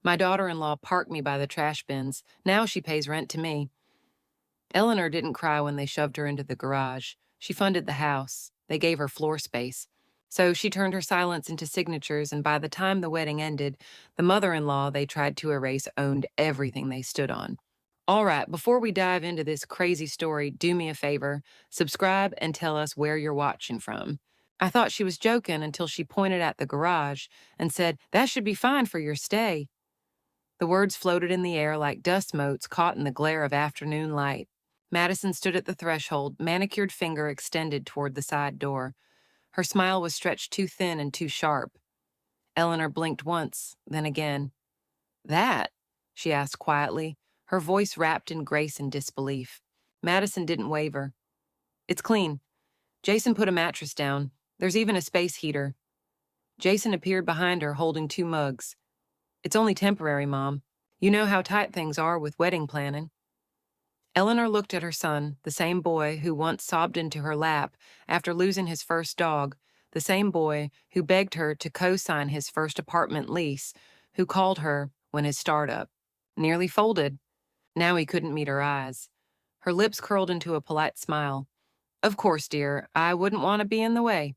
My daughter-in-law parked me by the trash bins. Now she pays rent to me. Eleanor didn't cry when they shoved her into the garage. She funded the house. They gave her floor space. So she turned her silence into signatures, and by the time the wedding ended, the mother-in-law they tried to erase owned everything they stood on. All right, before we dive into this crazy story, do me a favor, subscribe and tell us where you're watching from. I thought she was joking until she pointed at the garage and said, "That should be fine for your stay." The words floated in the air like dust motes caught in the glare of afternoon light. Madison stood at the threshold, manicured finger extended toward the side door. Her smile was stretched too thin and too sharp. Eleanor blinked once, then again. "That?" she asked quietly, her voice wrapped in grace and disbelief. Madison didn't waver. "It's clean. Jason put a mattress down. There's even a space heater." Jason appeared behind her holding two mugs. "It's only temporary, Mom. You know how tight things are with wedding planning." Eleanor looked at her son, the same boy who once sobbed into her lap after losing his first dog, the same boy who begged her to co-sign his first apartment lease, who called her when his startup. Nearly folded. Now he couldn't meet her eyes. Her lips curled into a polite smile. "Of course, dear, I wouldn't want to be in the way."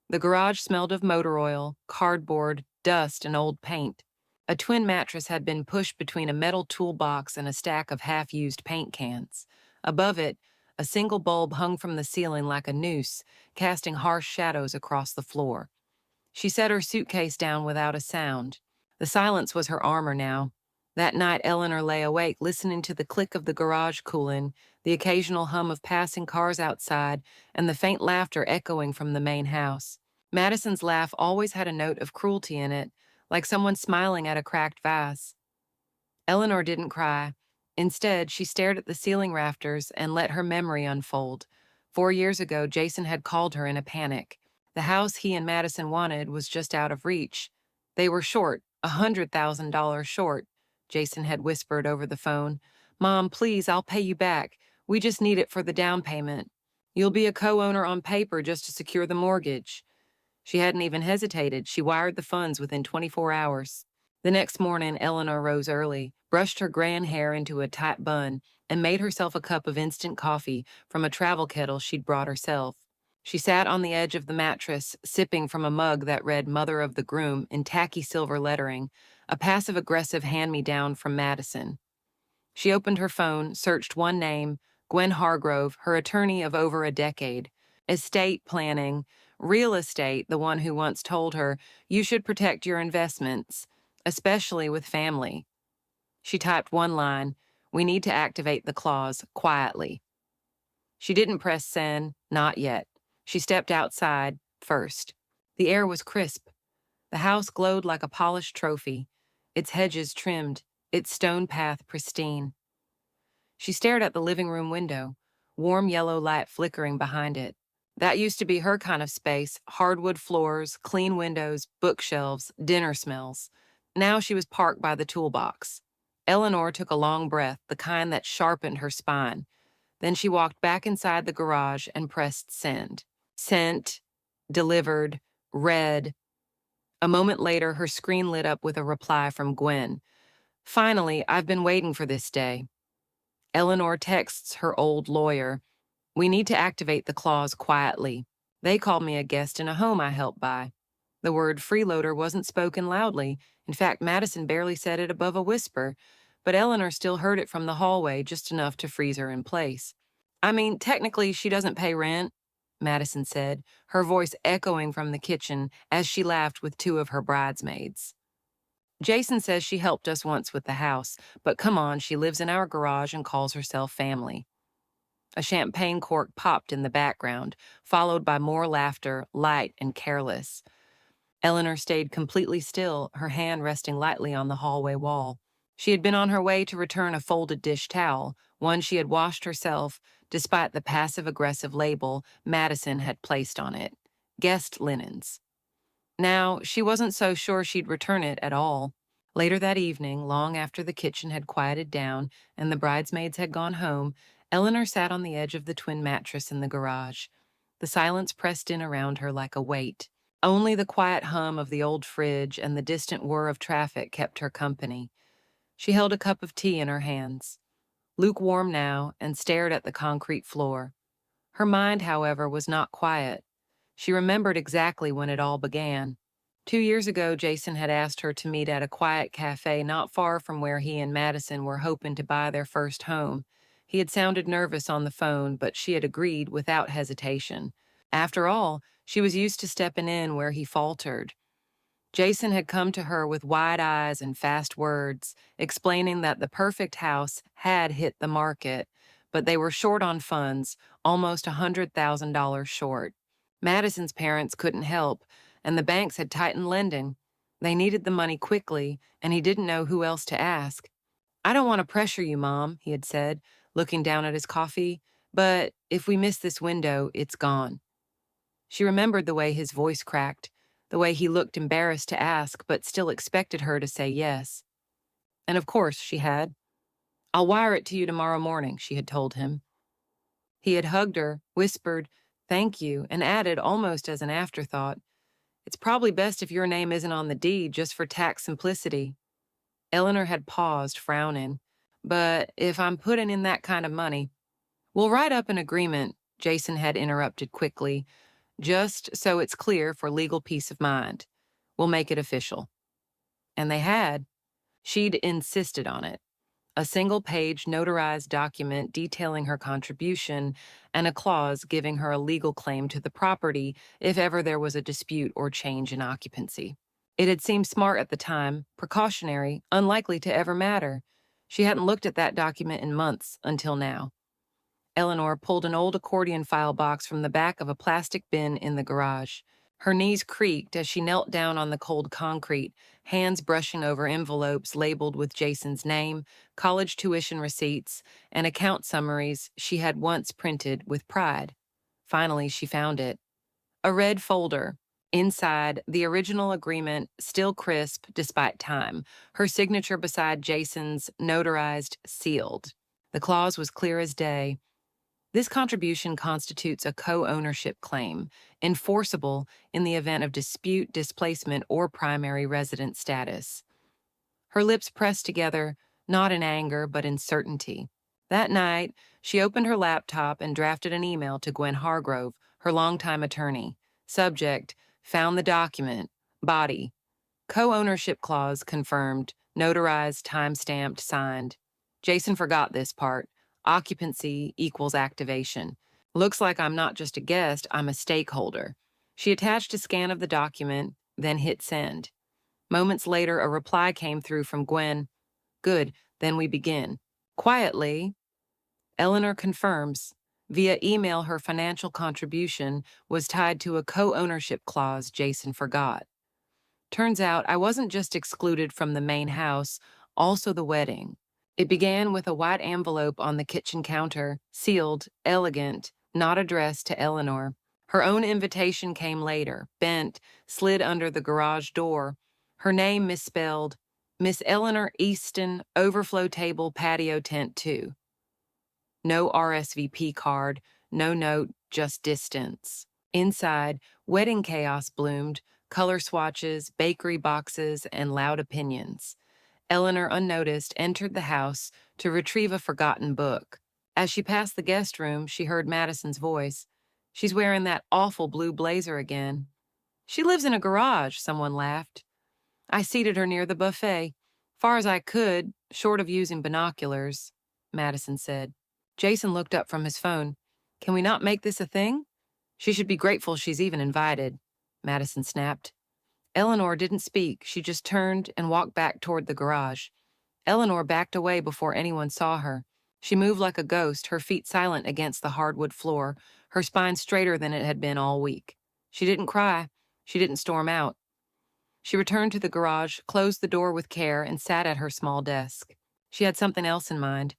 The garage smelled of motor oil, cardboard, dust, and old paint. A twin mattress had been pushed between a metal toolbox and a stack of half-used paint cans. Above it, a single bulb hung from the ceiling like a noose, casting harsh shadows across the floor. She set her suitcase down without a sound. The silence was her armor now. That night, Eleanor lay awake, listening to the click of the garage cooling, the occasional hum of passing cars outside, and the faint laughter echoing from the main house. Madison's laugh always had a note of cruelty in it, like someone smiling at a cracked vase. Eleanor didn't cry. Instead, she stared at the ceiling rafters and let her memory unfold. 4 years ago, Jason had called her in a panic. The house he and Madison wanted was just out of reach. They were short, $100,000 short, Jason had whispered over the phone. "Mom, please, I'll pay you back. We just need it for the down payment. You'll be a co-owner on paper just to secure the mortgage." She hadn't even hesitated. She wired the funds within 24 hours. The next morning, Eleanor rose early, brushed her grand hair into a tight bun, and made herself a cup of instant coffee from a travel kettle she'd brought herself. She sat on the edge of the mattress, sipping from a mug that read Mother of the Groom in tacky silver lettering, a passive-aggressive hand-me-down from Madison. She opened her phone, searched one name, Gwen Hargrove, her attorney of over a decade. Estate planning, real estate, the one who once told her, "You should protect your investments, especially with family." She typed one line, "We need to activate the clause quietly." She didn't press send, not yet. She stepped outside first. The air was crisp. The house glowed like a polished trophy, its hedges trimmed, its stone path pristine. She stared at the living room window, warm yellow light flickering behind it. That used to be her kind of space, hardwood floors, clean windows, bookshelves, dinner smells. Now she was parked by the toolbox. Eleanor took a long breath, the kind that sharpened her spine. Then she walked back inside the garage and pressed send. Sent, delivered, read. A moment later, her screen lit up with a reply from Gwen. "Finally, I've been waiting for this day." Eleanor texts her old lawyer, "We need to activate the clause quietly. They called me a guest in a home I helped buy." The word freeloader wasn't spoken loudly. In fact, Madison barely said it above a whisper, but Eleanor still heard it from the hallway, just enough to freeze her in place. "I mean, technically, she doesn't pay rent," Madison said, her voice echoing from the kitchen as she laughed with two of her bridesmaids. "Jason says she helped us once with the house, but come on, she lives in our garage and calls herself family." A champagne cork popped in the background, followed by more laughter, light and careless. Eleanor stayed completely still, her hand resting lightly on the hallway wall. She had been on her way to return a folded dish towel, one she had washed herself, despite the passive-aggressive label Madison had placed on it. Guest linens. Now, she wasn't so sure she'd return it at all. Later that evening, long after the kitchen had quieted down and the bridesmaids had gone home, Eleanor sat on the edge of the twin mattress in the garage. The silence pressed in around her like a weight. Only the quiet hum of the old fridge and the distant whir of traffic kept her company. She held a cup of tea in her hands, lukewarm now, and stared at the concrete floor. Her mind, however, was not quiet. She remembered exactly when it all began. 2 years ago, Jason had asked her to meet at a quiet cafe not far from where he and Madison were hoping to buy their first home. He had sounded nervous on the phone, but she had agreed without hesitation. After all, she was used to stepping in where he faltered. Jason had come to her with wide eyes and fast words, explaining that the perfect house had hit the market, but they were short on funds, almost $100,000 short. Madison's parents couldn't help, and the banks had tightened lending. They needed the money quickly, and he didn't know who else to ask. "I don't want to pressure you, Mom," he had said, looking down at his coffee, "but if we miss this window, it's gone." She remembered the way his voice cracked, the way he looked embarrassed to ask, but still expected her to say yes. And of course she had. "I'll wire it to you tomorrow morning," she had told him. He had hugged her, whispered, "Thank you," and added, almost as an afterthought, "It's probably best if your name isn't on the deed, just for tax simplicity." Eleanor had paused, frowning. "But if I'm putting in that kind of money—" "We'll write up an agreement," Jason had interrupted quickly, "just so it's clear for legal peace of mind. We'll make it official." And they had. She'd insisted on it. A single-page notarized document detailing her contribution and a clause giving her a legal claim to the property if ever there was a dispute or change in occupancy. It had seemed smart at the time, precautionary, unlikely to ever matter. She hadn't looked at that document in months until now. Eleanor pulled an old accordion file box from the back of a plastic bin in the garage. Her knees creaked as she knelt down on the cold concrete, hands brushing over envelopes labeled with Jason's name, college tuition receipts, and account summaries she had once printed with pride. Finally, she found it. A red folder. Inside, the original agreement, still crisp despite time, her signature beside Jason's, notarized, sealed. The clause was clear as day. This contribution constitutes a co-ownership claim, enforceable in the event of dispute, displacement, or primary resident status. Her lips pressed together, not in anger, but in certainty. That night, she opened her laptop and drafted an email to Gwen Hargrove, her longtime attorney. Subject: found the document. Body: co-ownership clause confirmed, notarized, time-stamped, signed. Jason forgot this part. Occupancy equals activation. Looks like I'm not just a guest, I'm a stakeholder. She attached a scan of the document, then hit send. Moments later, a reply came through from Gwen. "Good, then we begin." Quietly, Eleanor confirms. Via email, her financial contribution was tied to a co-ownership clause Jason forgot. Turns out I wasn't just excluded from the main house, also the wedding. It began with a white envelope on the kitchen counter, sealed, elegant, not addressed to Eleanor. Her own invitation came later, bent, slid under the garage door. Her name misspelled. Miss Eleanor Easton, overflow table, patio tent 2. No RSVP card, no note, just distance. Inside, wedding chaos bloomed, color swatches, bakery boxes, and loud opinions. Eleanor, unnoticed, entered the house to retrieve a forgotten book. As she passed the guest room, she heard Madison's voice. "She's wearing that awful blue blazer again." "She lives in a garage," someone laughed. "I seated her near the buffet. Far as I could, short of using binoculars," Madison said. Jason looked up from his phone. "Can we not make this a thing?" "She should be grateful she's even invited," Madison snapped. Eleanor didn't speak. She just turned and walked back toward the garage. Eleanor backed away before anyone saw her. She moved like a ghost, her feet silent against the hardwood floor, her spine straighter than it had been all week. She didn't cry. She didn't storm out. She returned to the garage, closed the door with care, and sat at her small desk. She had something else in mind.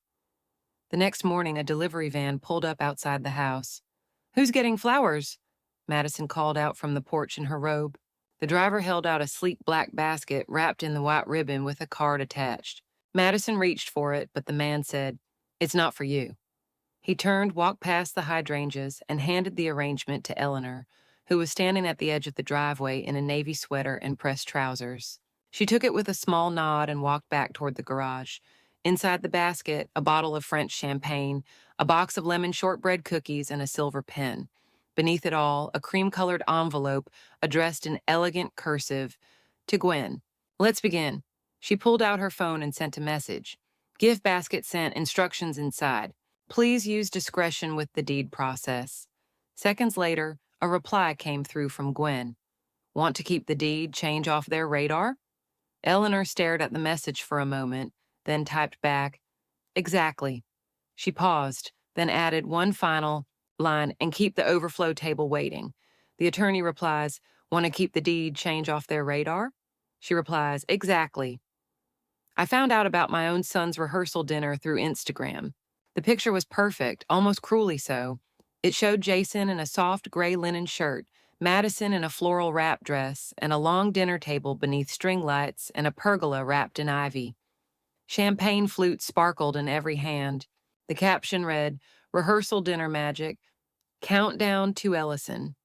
The next morning, a delivery van pulled up outside the house. "Who's getting flowers?" Madison called out from the porch in her robe. The driver held out a sleek black basket wrapped in the white ribbon with a card attached. Madison reached for it, but the man said, "It's not for you." He turned, walked past the hydrangeas, and handed the arrangement to Eleanor. who was standing at the edge of the driveway in a navy sweater and pressed trousers. She took it with a small nod and walked back toward the garage. Inside the basket, a bottle of French champagne, a box of lemon shortbread cookies, and a silver pen. Beneath it all, a cream-colored envelope addressed in elegant cursive to Gwen. Let's begin. She pulled out her phone and sent a message. Gift basket sent, instructions inside. Please use discretion with the deed process. Seconds later, a reply came through from Gwen. Want to keep the deed change off their radar? Eleanor stared at the message for a moment, then typed back, exactly. She paused, then added one final line, and keep the overflow table waiting. The attorney replies, want to keep the deed change off their radar? She replies, exactly. I found out about my own son's rehearsal dinner through Instagram. The picture was perfect, almost cruelly so. It showed Jason in a soft gray linen shirt, Madison in a floral wrap dress, and a long dinner table beneath string lights and a pergola wrapped in ivy. Champagne flutes sparkled in every hand. The caption read, Rehearsal Dinner Magic, Countdown to Ellison.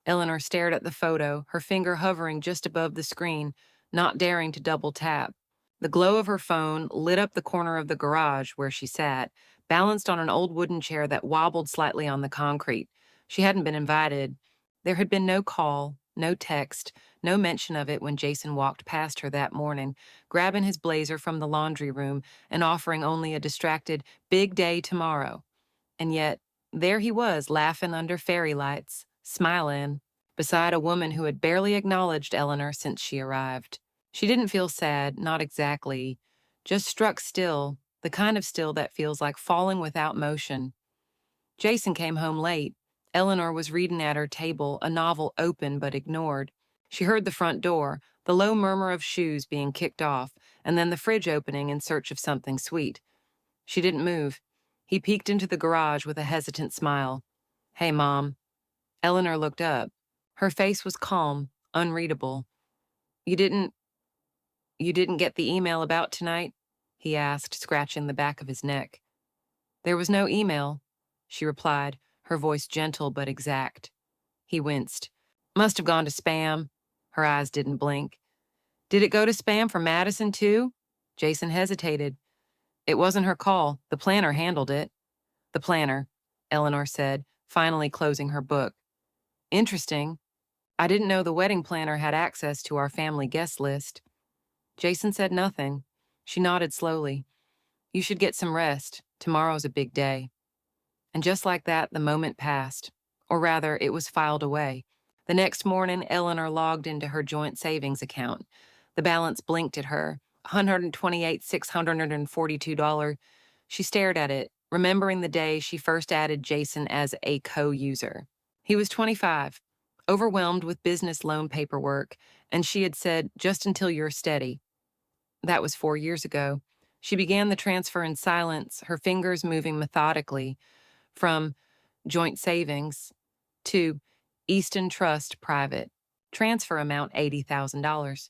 Eleanor stared at the photo, her finger hovering just above the screen, not daring to double tap. The glow of her phone lit up the corner of the garage where she sat, balanced on an old wooden chair that wobbled slightly on the concrete. She hadn't been invited. There had been no call, no text, no mention of it when Jason walked past her that morning, grabbing his blazer from the laundry room and offering only a distracted, big day tomorrow. And yet, there he was, laughing under fairy lights, smiling, beside a woman who had barely acknowledged Eleanor since she arrived. She didn't feel sad, not exactly, just struck still, the kind of still that feels like falling without motion. Jason came home late. Eleanor was reading at her table, a novel open but ignored. She heard the front door, the low murmur of shoes being kicked off, and then the fridge opening in search of something sweet. She didn't move. He peeked into the garage with a hesitant smile. Hey, Mom. Eleanor looked up. Her face was calm, unreadable. You didn't get the email about tonight? He asked, scratching the back of his neck. There was no email, she replied, her voice gentle but exact. He winced. Must have gone to spam. Her eyes didn't blink. Did it go to spam for Madison, too? Jason hesitated. It wasn't her call. The planner handled it. The planner, Eleanor said, finally closing her book. Interesting. I didn't know the wedding planner had access to our family guest list. Jason said nothing. She nodded slowly. You should get some rest. Tomorrow's a big day. And just like that, the moment passed. Or rather, it was filed away. The next morning, Eleanor logged into her joint savings account. The balance blinked at her, $128,642. She stared at it, remembering the day she first added Jason as a co-user. He was 25, overwhelmed with business loan paperwork, and she had said, just until you're steady. That was 4 years ago. She began the transfer in silence, her fingers moving methodically from joint savings to Easton Trust Private. Transfer amount $80,000.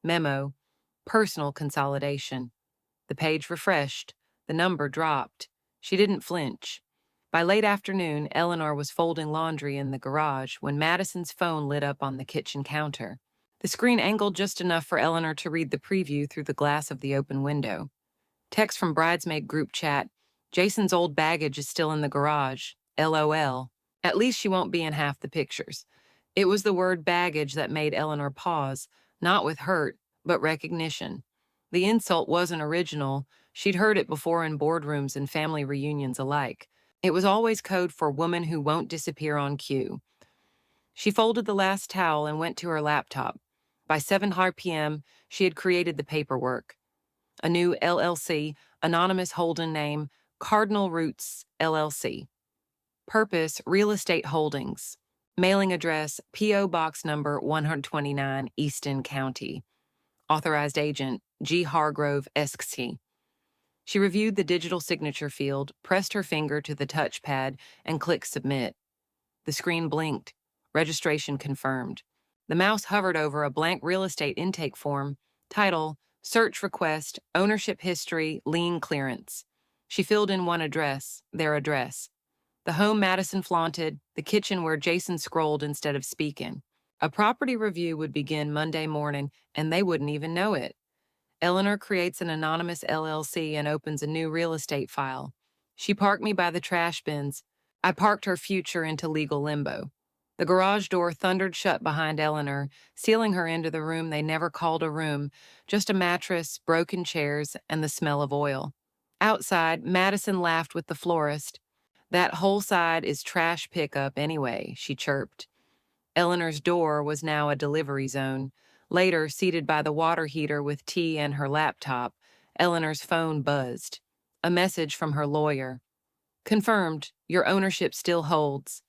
Memo, personal consolidation. The page refreshed. The number dropped. She didn't flinch. By late afternoon, Eleanor was folding laundry in the garage when Madison's phone lit up on the kitchen counter. The screen angled just enough for Eleanor to read the preview through the glass of the open window. Text from bridesmaid group chat. Jason's old baggage is still in the garage. LOL. At least she won't be in half the pictures. It was the word baggage that made Eleanor pause, not with hurt, but recognition. The insult wasn't original. She'd heard it before in boardrooms and family reunions alike. It was always code for woman who won't disappear on cue. She folded the last towel and went to her laptop. By 7:00 p.m., she had created the paperwork. A new LLC, anonymous Holden name, Cardinal Roots LLC. Purpose, Real Estate Holdings. Mailing address, P.O. Box number 129, Easton County. Authorized agent, G. Hargrove, SC. She reviewed the digital signature field, pressed her finger to the touchpad, and clicked Submit. The screen blinked. Registration confirmed. The mouse hovered over a blank real estate intake form. Title, Search Request, Ownership History, Lien Clearance. She filled in one address, their address. The home Madison flaunted, the kitchen where Jason scrolled instead of speaking. A property review would begin Monday morning, and they wouldn't even know it. Eleanor creates an anonymous LLC and opens a new real estate file. She parked me by the trash bins. I parked her future into legal limbo. The garage door thundered shut behind Eleanor, sealing her into the room they never called a room, just a mattress, broken chairs, and the smell of oil. Outside, Madison laughed with the florist. That whole side is trash pickup anyway, she chirped. Eleanor's door was now a delivery zone. Later, seated by the water heater with tea and her laptop, Eleanor's phone buzzed. A message from her lawyer. Confirmed, your ownership still holds.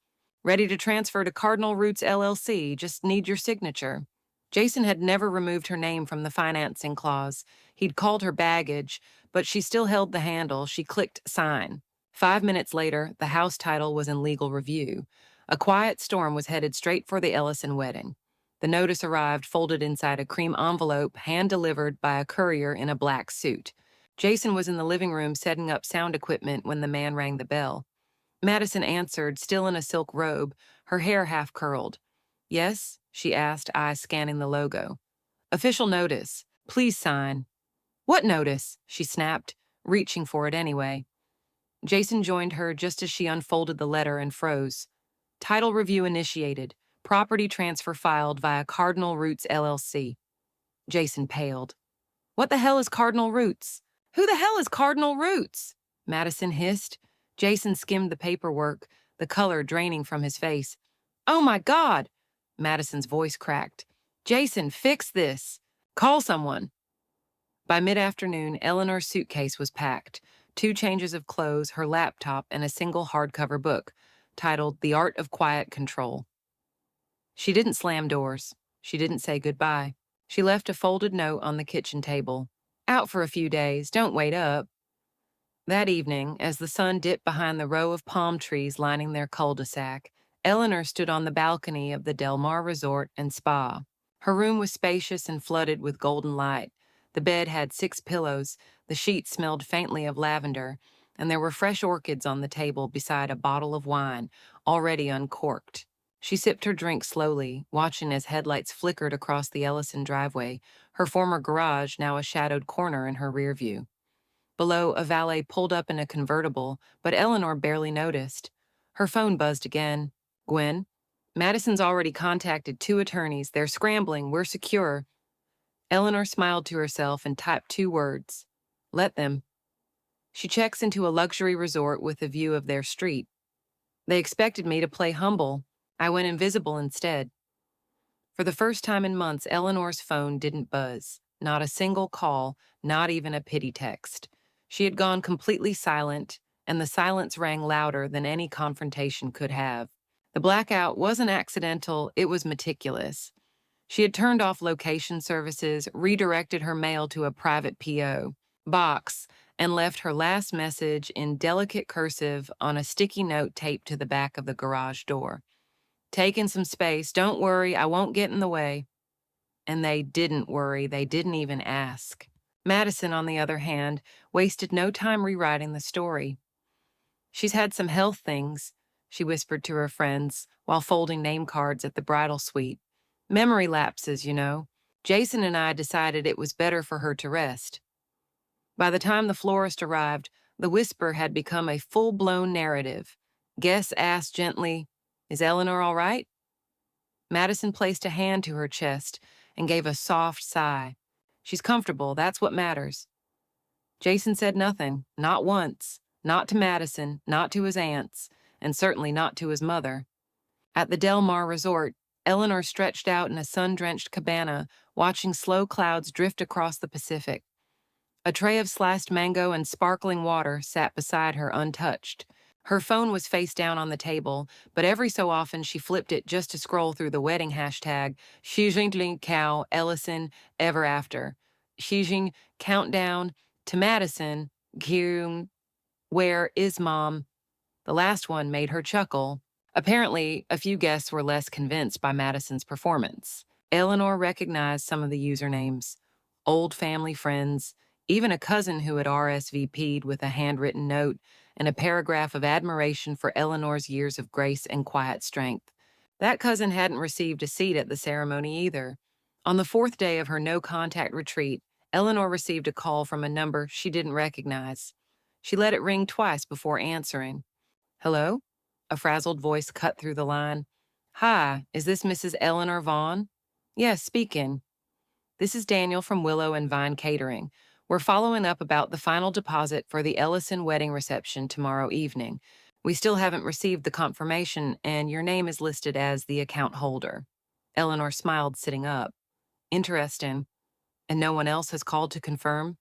Ready to transfer to Cardinal Roots LLC, just need your signature. Jason had never removed her name from the financing clause. He'd called her baggage, but she still held the handle. She clicked sign. 5 minutes later, the house title was in legal review. A quiet storm was headed straight for the Ellison wedding. The notice arrived folded inside a cream envelope, hand-delivered by a courier in a black suit. Jason was in the living room setting up sound equipment when the man rang the bell. Madison answered, still in a silk robe, her hair half curled. Yes, she asked, eyes scanning the logo. Official notice. Please sign. What notice? She snapped, reaching for it anyway. Jason joined her just as she unfolded the letter and froze. Title review initiated. Property transfer filed via Cardinal Roots LLC. Jason paled. What the hell is Cardinal Roots? Who the hell is Cardinal Roots? Madison hissed. Jason skimmed the paperwork, the color draining from his face. Oh my God! Madison's voice cracked. Jason, fix this. Call someone. By mid-afternoon, Eleanor's suitcase was packed. 2 changes of clothes, her laptop, and a single hardcover book, titled The Art of Quiet Control. She didn't slam doors. She didn't say goodbye. She left a folded note on the kitchen table. Out for a few days, don't wait up. That evening, as the sun dipped behind the row of palm trees lining their cul-de-sac, Eleanor stood on the balcony of the Del Mar Resort and Spa. Her room was spacious and flooded with golden light. The bed had 6 pillows, the sheets smelled faintly of lavender, and there were fresh orchids on the table beside a bottle of wine, already uncorked. She sipped her drink slowly, watching as headlights flickered across the Ellison driveway, her former garage now a shadowed corner in her rear view. Below, a valet pulled up in a convertible, but Eleanor barely noticed. Her phone buzzed again. Gwen? Madison's already contacted 2 attorneys. They're scrambling. We're secure. Eleanor smiled to herself and typed 2 words. Let them. She checks into a luxury resort with a view of their street. They expected me to play humble. I went invisible instead. For the first time in months, Eleanor's phone didn't buzz. Not a single call, not even a pity text. She had gone completely silent, and the silence rang louder than any confrontation could have. The blackout wasn't accidental, it was meticulous. She had turned off location services, redirected her mail to a private P.O. box, and left her last message in delicate cursive on a sticky note taped to the back of the garage door. Taking some space, don't worry, I won't get in the way. And they didn't worry, they didn't even ask. Madison, on the other hand, wasted no time rewriting the story. She's had some health things, she whispered to her friends while folding name cards at the bridal suite. Memory lapses, you know. Jason and I decided it was better for her to rest. By the time the florist arrived, the whisper had become a full-blown narrative. Guest asked gently, Is Eleanor all right? Madison placed a hand to her chest and gave a soft sigh. She's comfortable, that's what matters. Jason said nothing, not once, not to Madison, not to his aunts, and certainly not to his mother. At the Del Mar Resort, Eleanor stretched out in a sun-drenched cabana, watching slow clouds drift across the Pacific. A tray of sliced mango and sparkling water sat beside her untouched. Her phone was face down on the table, but every so often she flipped it just to scroll through the wedding hashtag, Xijing Cow Ellison Ever After. Xijing countdown to Madison, Gyung, where is Mom? The last one made her chuckle. Apparently, a few guests were less convinced by Madison's performance. Eleanor recognized some of the usernames. Old family friends, Even a cousin who had RSVP'd with a handwritten note and a paragraph of admiration for Eleanor's years of grace and quiet strength. That cousin hadn't received a seat at the ceremony either. On the fourth day of her no-contact retreat, Eleanor received a call from a number she didn't recognize. She let it ring twice before answering. "Hello?" A frazzled voice cut through the line. "Hi, is this Mrs. Eleanor Vaughn?" "Yes, speaking." "This is Daniel from Willow and Vine Catering. We're following up about the final deposit for the Ellison wedding reception tomorrow evening. We still haven't received the confirmation, and your name is listed as the account holder." Eleanor smiled, sitting up. "Interesting. And no one else has called to confirm?"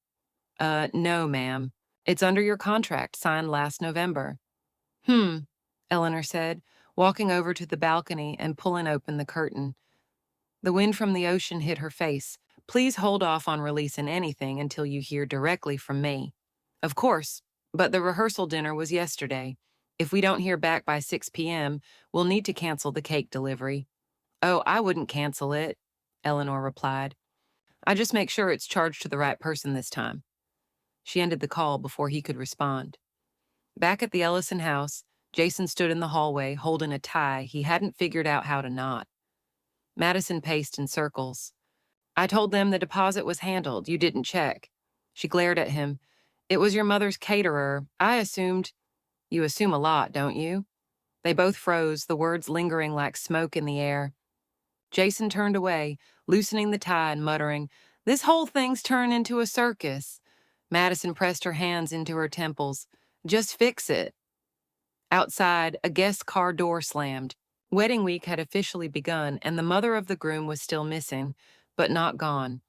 No, ma'am. It's under your contract, signed last November." "Hmm," Eleanor said, walking over to the balcony and pulling open the curtain. The wind from the ocean hit her face. "Please hold off on releasing anything until you hear directly from me." "Of course, but the rehearsal dinner was yesterday. If we don't hear back by 6 p.m., we'll need to cancel the cake delivery." "Oh, I wouldn't cancel it," Eleanor replied. "I just make sure it's charged to the right person this time." She ended the call before he could respond. Back at the Ellison house, Jason stood in the hallway holding a tie he hadn't figured out how to knot. Madison paced in circles. "I told them the deposit was handled. You didn't check." She glared at him. "It was your mother's caterer. I assumed—" "You assume a lot, don't you?" They both froze, the words lingering like smoke in the air. Jason turned away, loosening the tie and muttering, "This whole thing's turned into a circus." Madison pressed her hands into her temples. "Just fix it." Outside, a guest car door slammed. Wedding week had officially begun, and the mother of the groom was still missing, but not gone.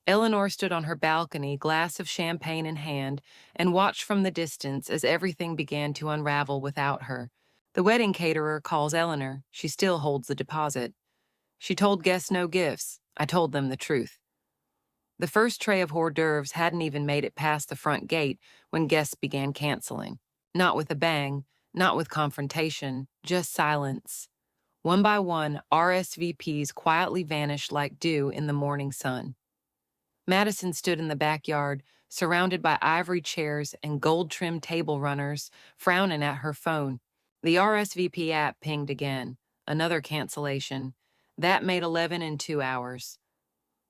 Eleanor stood on her balcony, glass of champagne in hand, and watched from the distance as everything began to unravel without her. The wedding caterer calls Eleanor. She still holds the deposit. She told guests no gifts. I told them the truth. The first tray of hors d'oeuvres hadn't even made it past the front gate when guests began canceling. Not with a bang, not with confrontation, just silence. One by one, RSVPs quietly vanished like dew in the morning sun. Madison stood in the backyard, surrounded by ivory chairs and gold-trimmed table runners, frowning at her phone. The RSVP app pinged again. Another cancellation. That made 11 in 2 hours.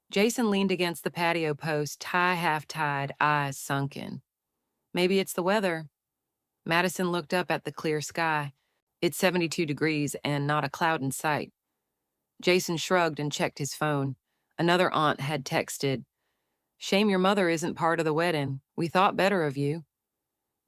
Jason leaned against the patio post, tie half-tied, eyes sunken. "Maybe it's the weather." Madison looked up at the clear sky. It's 72 degrees and not a cloud in sight. Jason shrugged and checked his phone. Another aunt had texted, "Shame your mother isn't part of the wedding. We thought better of you."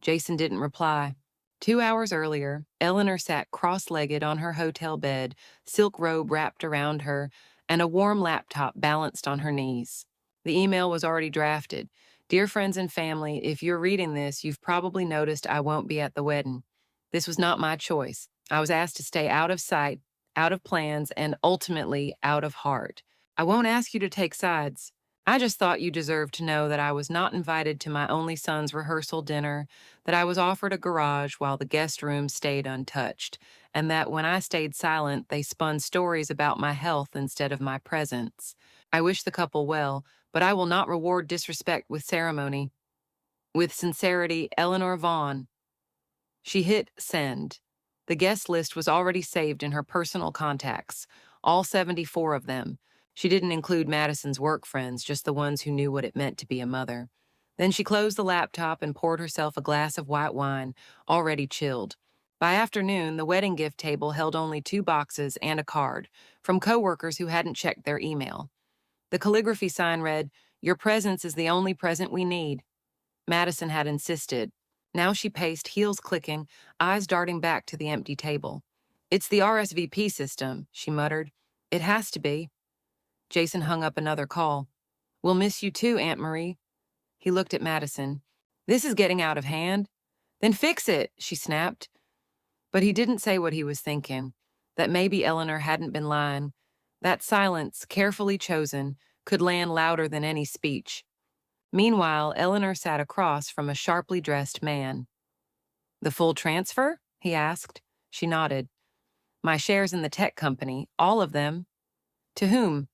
Jason didn't reply. 2 hours earlier, Eleanor sat cross-legged on her hotel bed, silk robe wrapped around her, and a warm laptop balanced on her knees. The email was already drafted. "Dear friends and family, if you're reading this, you've probably noticed I won't be at the wedding. This was not my choice. I was asked to stay out of sight, out of plans, and ultimately out of heart. I won't ask you to take sides. I just thought you deserved to know that I was not invited to my only son's rehearsal dinner, that I was offered a garage while the guest room stayed untouched, and that when I stayed silent, they spun stories about my health instead of my presence. I wish the couple well, but I will not reward disrespect with ceremony. With sincerity, Eleanor Vaughn." She hit send. The guest list was already saved in her personal contacts, all 74 of them. She didn't include Madison's work friends, just the ones who knew what it meant to be a mother. Then she closed the laptop and poured herself a glass of white wine, already chilled. By afternoon, the wedding gift table held only 2 boxes and a card, from coworkers who hadn't checked their email. The calligraphy sign read, "Your presence is the only present we need." Madison had insisted. Now she paced, heels clicking, eyes darting back to the empty table. "It's the RSVP system," she muttered. "It has to be." Jason hung up another call. "We'll miss you too, Aunt Marie." He looked at Madison. "This is getting out of hand." "Then fix it," she snapped. But he didn't say what he was thinking, that maybe Eleanor hadn't been lying. That silence, carefully chosen, could land louder than any speech. Meanwhile, Eleanor sat across from a sharply dressed man. "The full transfer?" he asked. She nodded. "My shares in the tech company, all of them." "To whom?"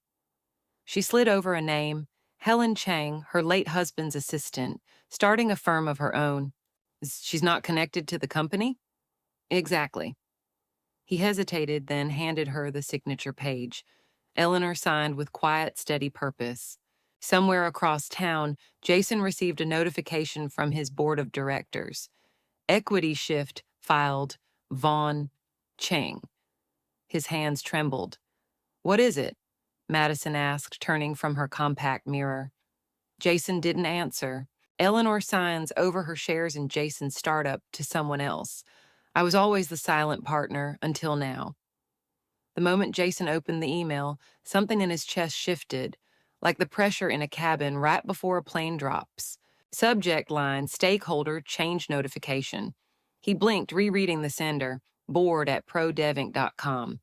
She slid over a name, Helen Chang, her late husband's assistant, starting a firm of her own. She's not connected to the company? Exactly. He hesitated, then handed her the signature page. Eleanor signed with quiet, steady purpose. Somewhere across town, Jason received a notification from his board of directors. Equity Shift filed Vaughn Chang. His hands trembled. What is it? Madison asked, turning from her compact mirror. Jason didn't answer. Eleanor signs over her shares in Jason's startup to someone else. I was always the silent partner until now. The moment Jason opened the email, something in his chest shifted, like the pressure in a cabin right before a plane drops. Subject line, stakeholder, change notification. He blinked, rereading the sender, board@prodevinc.com.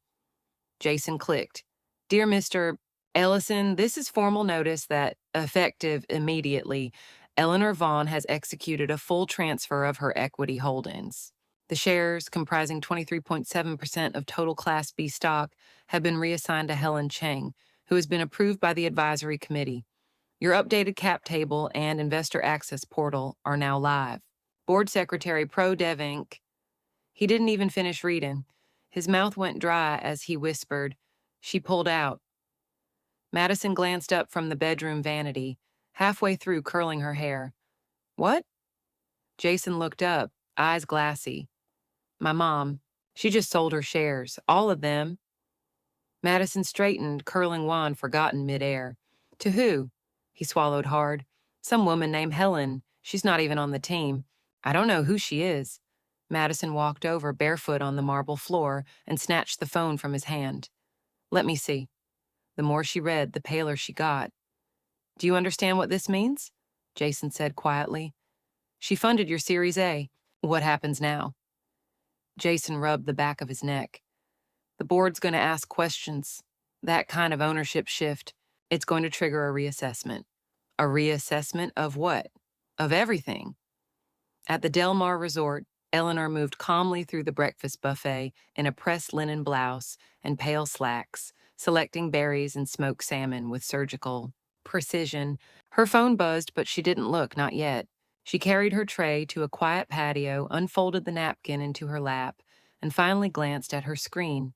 Jason clicked. Dear Mr. Ellison, this is formal notice that, effective immediately, Eleanor Vaughn has executed a full transfer of her equity holdings. The shares, comprising 23.7% of total Class B stock, have been reassigned to Helen Chang, who has been approved by the advisory committee. Your updated cap table and investor access portal are now live. Board Secretary Pro Dev Inc. He didn't even finish reading. His mouth went dry as he whispered, She pulled out. Madison glanced up from the bedroom vanity, halfway through curling her hair. What? Jason looked up, eyes glassy. My mom. She just sold her shares, all of them. Madison straightened, curling wand forgotten midair. To who? He swallowed hard. Some woman named Helen. She's not even on the team. I don't know who she is. Madison walked over barefoot on the marble floor and snatched the phone from his hand. Let me see. The more she read, the paler she got. Do you understand what this means? Jason said quietly. She funded your Series A. What happens now? Jason rubbed the back of his neck. The board's going to ask questions. That kind of ownership shift, it's going to trigger a reassessment. A reassessment of what? Of everything. At the Del Mar Resort, Eleanor moved calmly through the breakfast buffet in a pressed linen blouse and pale slacks, selecting berries and smoked salmon with surgical precision. Her phone buzzed, but she didn't look, not yet. She carried her tray to a quiet patio, unfolded the napkin into her lap, and finally glanced at her screen.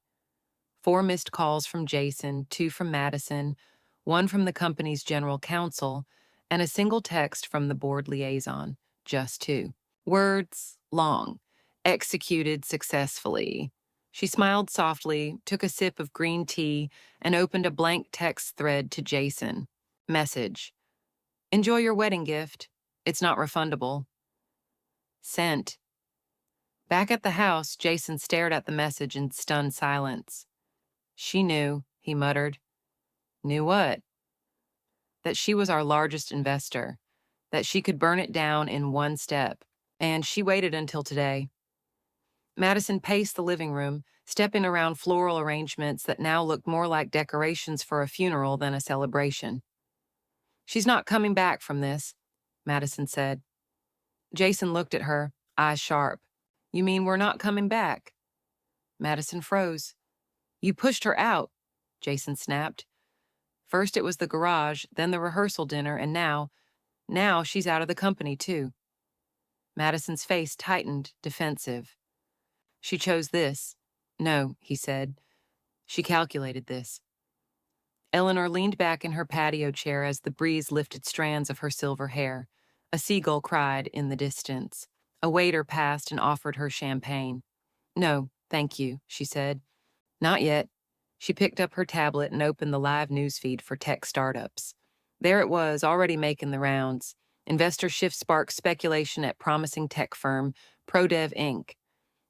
4 missed calls from Jason, 2 from Madison, 1 from the company's general counsel, and a single text from the board liaison, just 2. Words long. Executed successfully. She smiled softly, took a sip of green tea, and opened a blank text thread to Jason. Message. Enjoy your wedding gift. It's not refundable. Sent. Back at the house, Jason stared at the message in stunned silence. She knew, he muttered. Knew what? That she was our largest investor, that she could burn it down in one step, and she waited until today. Madison paced the living room, stepping around floral arrangements that now looked more like decorations for a funeral than a celebration. She's not coming back from this, Madison said. Jason looked at her, eyes sharp. You mean we're not coming back? Madison froze. You pushed her out, Jason snapped. First it was the garage, then the rehearsal dinner, and now she's out of the company too. Madison's face tightened, defensive. She chose this. No, he said. She calculated this. Eleanor leaned back in her patio chair as the breeze lifted strands of her silver hair. A seagull cried in the distance. A waiter passed and offered her champagne. No, thank you, she said. Not yet. She picked up her tablet and opened the live newsfeed for tech startups. There it was, already making the rounds. Investor shift sparks speculation at promising tech firm, ProDev Inc.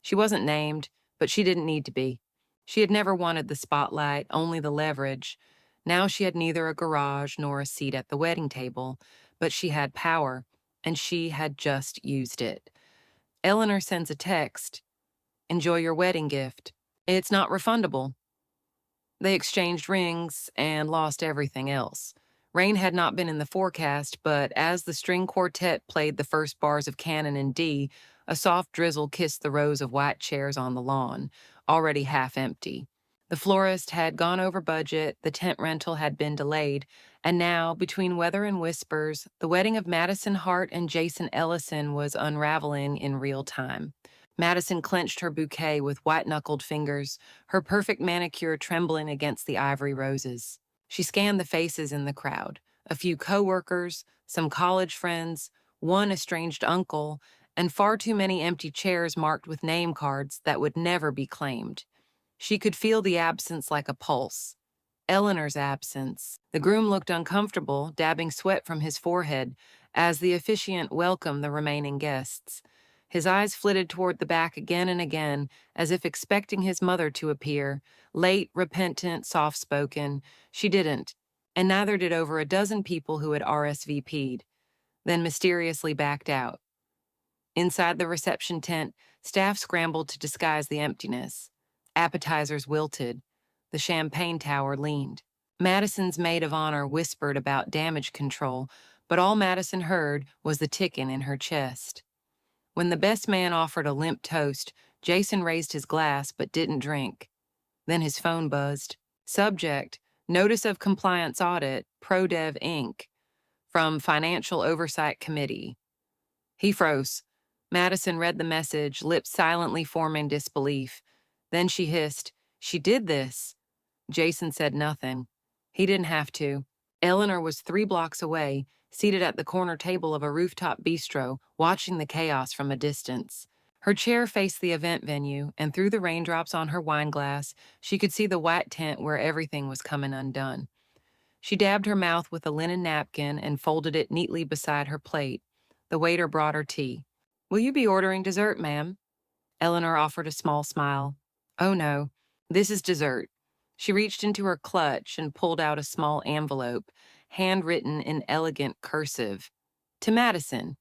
She wasn't named, but she didn't need to be. She had never wanted the spotlight, only the leverage. Now she had neither a garage nor a seat at the wedding table, but she had power, and she had just used it. Eleanor sends a text. Enjoy your wedding gift. It's not refundable. They exchanged rings and lost everything else. Rain had not been in the forecast, but as the string quartet played the first bars of Canon in D, a soft drizzle kissed the rows of white chairs on the lawn, already half empty. The florist had gone over budget, the tent rental had been delayed, and now, between weather and whispers, the wedding of Madison Hart and Jason Ellison was unraveling in real time. Madison clenched her bouquet with white-knuckled fingers, her perfect manicure trembling against the ivory roses. She scanned the faces in the crowd, a few coworkers, some college friends, one estranged uncle, and far too many empty chairs marked with name cards that would never be claimed. She could feel the absence like a pulse. Eleanor's absence. The groom looked uncomfortable, dabbing sweat from his forehead as the officiant welcomed the remaining guests. His eyes flitted toward the back again and again, as if expecting his mother to appear, late, repentant, soft-spoken. She didn't, and neither did over a dozen people who had RSVP'd, then mysteriously backed out. Inside the reception tent, staff scrambled to disguise the emptiness. Appetizers wilted. The champagne tower leaned. Madison's maid of honor whispered about damage control, but all Madison heard was the ticking in her chest. When the best man offered a limp toast, Jason raised his glass but didn't drink. Then his phone buzzed. Subject: Notice of Compliance Audit, ProDev Inc., from Financial Oversight Committee. He froze. Madison read the message, lips silently forming disbelief. Then she hissed, "She did this." Jason said nothing. He didn't have to. Eleanor was 3 blocks away, seated at the corner table of a rooftop bistro, watching the chaos from a distance. Her chair faced the event venue, and through the raindrops on her wine glass, she could see the white tent where everything was coming undone. She dabbed her mouth with a linen napkin and folded it neatly beside her plate. The waiter brought her tea. "Will you be ordering dessert, ma'am?" Eleanor offered a small smile. "Oh, no. This is dessert." She reached into her clutch and pulled out a small envelope, handwritten in elegant cursive. To Madison.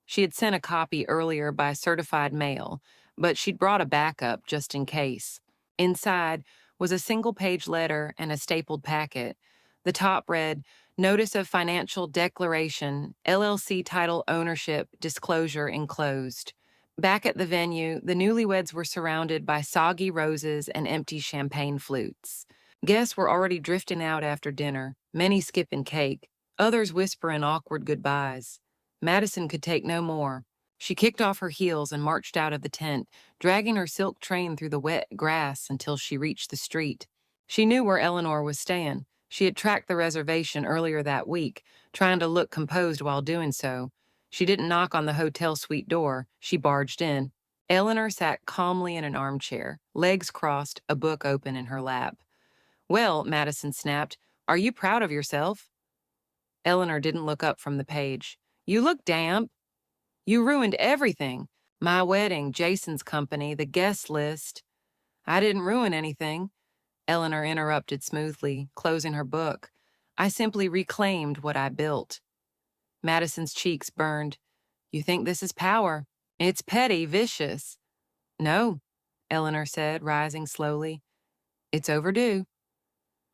She had sent a copy earlier by certified mail, but she'd brought a backup just in case. Inside was a single-page letter and a stapled packet. The top read, "Notice of Financial Declaration, LLC Title Ownership Disclosure Enclosed." Back at the venue, the newlyweds were surrounded by soggy roses and empty champagne flutes. Guests were already drifting out after dinner, many skipping cake, others whispering awkward goodbyes. Madison could take no more. She kicked off her heels and marched out of the tent, dragging her silk train through the wet grass until she reached the street. She knew where Eleanor was staying. She had tracked the reservation earlier that week, trying to look composed while doing so. She didn't knock on the hotel suite door. She barged in. Eleanor sat calmly in an armchair, legs crossed, a book open in her lap. "Well," Madison snapped, "are you proud of yourself?" Eleanor didn't look up from the page. "You look damp. You ruined everything. My wedding, Jason's company, the guest list." "I didn't ruin anything," Eleanor interrupted smoothly, closing her book. "I simply reclaimed what I built." Madison's cheeks burned. "You think this is power? It's petty, vicious." "No," Eleanor said, rising slowly. "It's overdue."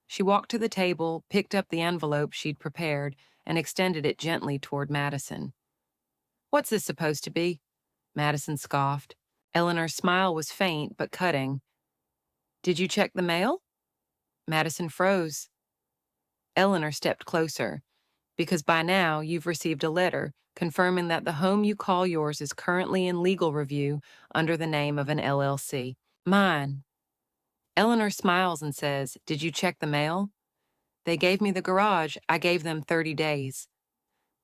She walked to the table, picked up the envelope she'd prepared, and extended it gently toward Madison. "What's this supposed to be?" Madison scoffed. Eleanor's smile was faint but cutting. "Did you check the mail?" Madison froze. Eleanor stepped closer. "Because by now you've received a letter confirming that the home you call yours is currently in legal review under the name of an LLC. Mine." Eleanor smiles and says, "Did you check the mail?" "They gave me the garage. I gave them 30 days.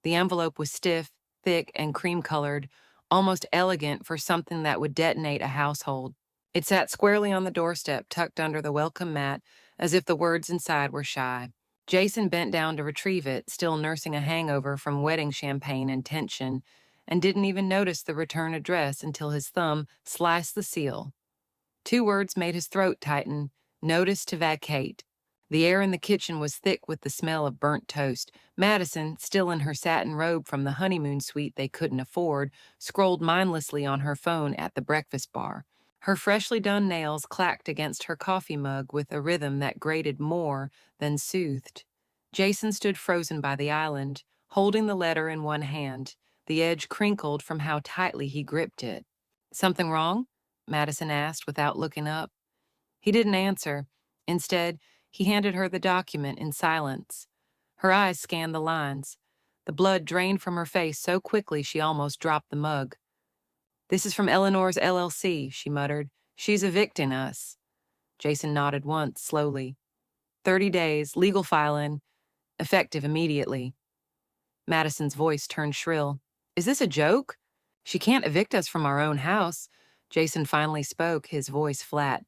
The envelope was stiff, thick, and cream-colored, almost elegant for something that would detonate a household. It sat squarely on the doorstep, tucked under the welcome mat, as if the words inside were shy. Jason bent down to retrieve it, still nursing a hangover from wedding champagne and tension, and didn't even notice the return address until his thumb sliced the seal. 2 words made his throat tighten: "Notice to vacate." The air in the kitchen was thick with the smell of burnt toast. Madison, still in her satin robe from the honeymoon suite they couldn't afford, scrolled mindlessly on her phone at the breakfast bar. Her freshly done nails clacked against her coffee mug with a rhythm that grated more than soothed. Jason stood frozen by the island, holding the letter in one hand, the edge crinkled from how tightly he gripped it. "Something wrong?" Madison asked without looking up. He didn't answer. Instead, he handed her the document in silence. Her eyes scanned the lines. The blood drained from her face so quickly she almost dropped the mug. "This is from Eleanor's LLC," she muttered. "She's evicting us." Jason nodded once, slowly. 30 days, legal filing, effective immediately. Madison's voice turned shrill. "Is this a joke? She can't evict us from our own house." Jason finally spoke, his voice flat.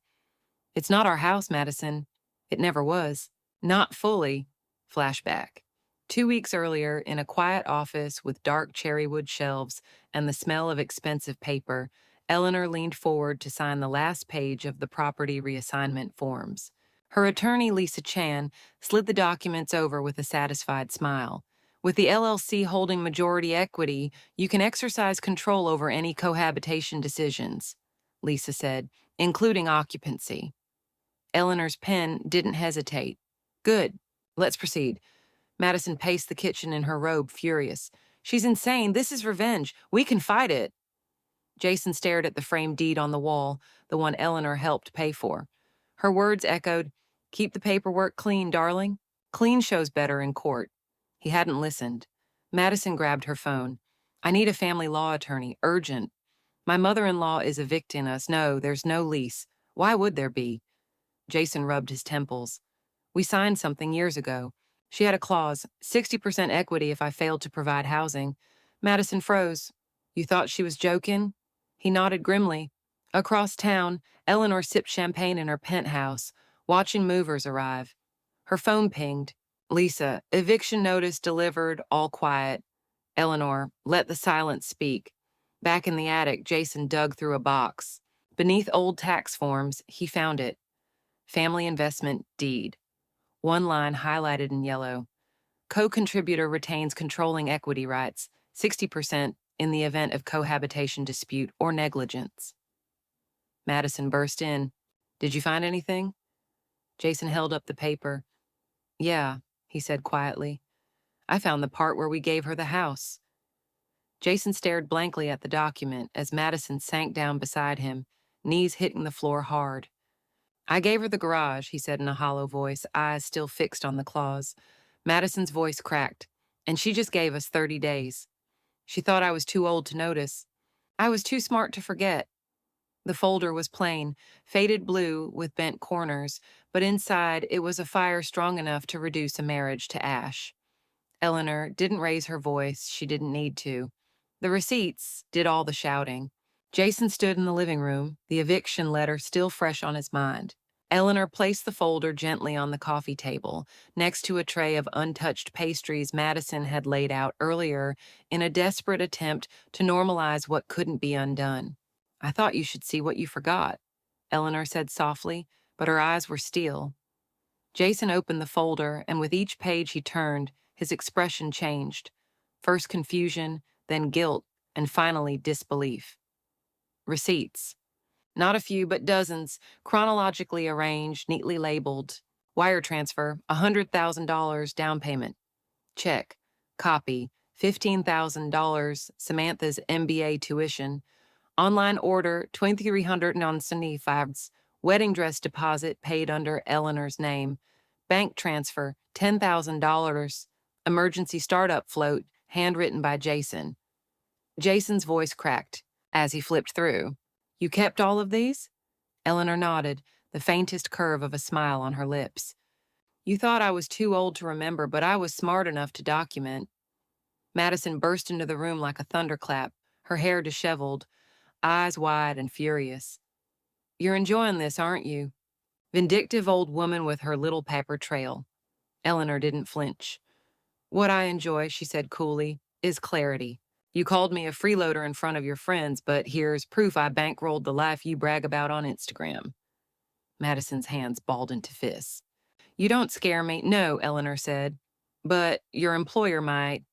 "It's not our house, Madison. It never was. Not fully." Flashback. 2 weeks earlier, in a quiet office with dark cherrywood shelves and the smell of expensive paper, Eleanor leaned forward to sign the last page of the property reassignment forms. Her attorney, Lisa Chan, slid the documents over with a satisfied smile. "With the LLC holding majority equity, you can exercise control over any cohabitation decisions," Lisa said, "including occupancy." Eleanor's pen didn't hesitate. "Good. Let's proceed." Madison paced the kitchen in her robe, furious. "She's insane. This is revenge. We can fight it." Jason stared at the framed deed on the wall, the one Eleanor helped pay for. Her words echoed, "Keep the paperwork clean, darling. Clean shows better in court." He hadn't listened. Madison grabbed her phone. "I need a family law attorney. Urgent. My mother-in-law is evicting us. No, there's no lease. Why would there be?" Jason rubbed his temples. "We signed something years ago. She had a clause, 60% equity if I failed to provide housing." Madison froze. "You thought she was joking?" He nodded grimly. Across town, Eleanor sipped champagne in her penthouse, watching movers arrive. Her phone pinged. "Lisa, eviction notice delivered, all quiet." Eleanor, "Let the silence speak." Back in the attic, Jason dug through a box. Beneath old tax forms, he found it. Family investment deed. One line highlighted in yellow. Co-contributor retains controlling equity rights, 60% in the event of cohabitation dispute or negligence. Madison burst in. "Did you find anything?" Jason held up the paper. "Yeah," he said quietly. "I found the part where we gave her the house." Jason stared blankly at the document as Madison sank down beside him, knees hitting the floor hard. "I gave her the garage," he said in a hollow voice, eyes still fixed on the clause. Madison's voice cracked. "And she just gave us 30 days. She thought I was too old to notice. I was too smart to forget." The folder was plain, faded blue with bent corners, but inside it was a fire strong enough to reduce a marriage to ash. Eleanor didn't raise her voice. She didn't need to. The receipts did all the shouting. Jason stood in the living room, the eviction letter still fresh on his mind. Eleanor placed the folder gently on the coffee table, next to a tray of untouched pastries Madison had laid out earlier in a desperate attempt to normalize what couldn't be undone. "I thought you should see what you forgot," Eleanor said softly, but her eyes were steel. Jason opened the folder, and with each page he turned, his expression changed. First confusion, then guilt, and finally disbelief. Receipts. Not a few, but dozens, chronologically arranged, neatly labeled. Wire transfer, $100,000 down payment. Check. Copy, $15,000 Samantha's MBA tuition. Online order, $2,300 on Sunny Fabs. Wedding dress deposit paid under Eleanor's name. Bank transfer, $10,000. Emergency startup float, handwritten by Jason. Jason's voice cracked as he flipped through. "You kept all of these?" Eleanor nodded, the faintest curve of a smile on her lips. "You thought I was too old to remember, but I was smart enough to document." Madison burst into the room like a thunderclap, her hair disheveled, eyes wide and furious. "You're enjoying this, aren't you?" Vindictive old woman with her little paper trail. Eleanor didn't flinch. "What I enjoy," she said coolly, "is clarity. You called me a freeloader in front of your friends, but here's proof I bankrolled the life you brag about on Instagram." Madison's hands balled into fists. "You don't scare me." "No," Eleanor said. "But your employer might."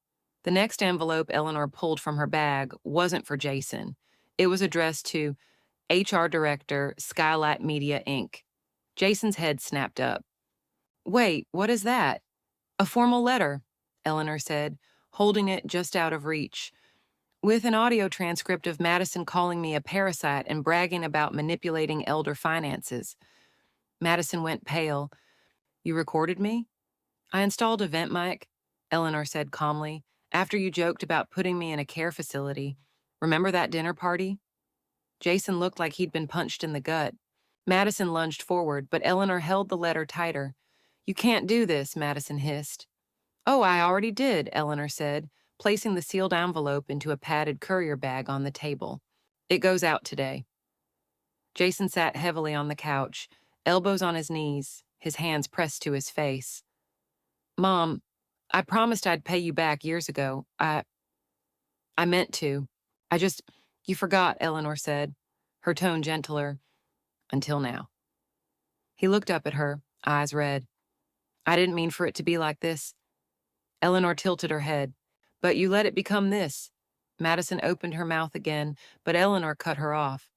The next envelope Eleanor pulled from her bag wasn't for Jason. It was addressed to HR Director, Skylight Media, Inc. Jason's head snapped up. "Wait, what is that?" "A formal letter," Eleanor said, holding it just out of reach, "with an audio transcript of Madison calling me a parasite and bragging about manipulating elder finances." Madison went pale. You recorded me? I installed a vent mic, Eleanor said calmly, after you joked about putting me in a care facility. Remember that dinner party? Jason looked like he'd been punched in the gut. Madison lunged forward, but Eleanor held the letter tighter. You can't do this, Madison hissed. Oh, I already did, Eleanor said, placing the sealed envelope into a padded courier bag on the table. It goes out today. Jason sat heavily on the couch, elbows on his knees, his hands pressed to his face. Mom, I promised I'd pay you back years ago. I meant to. You forgot, Eleanor said, her tone gentler. Until now. He looked up at her, eyes red. I didn't mean for it to be like this. Eleanor tilted her head. But you let it become this. Madison opened her mouth again, but Eleanor cut her off.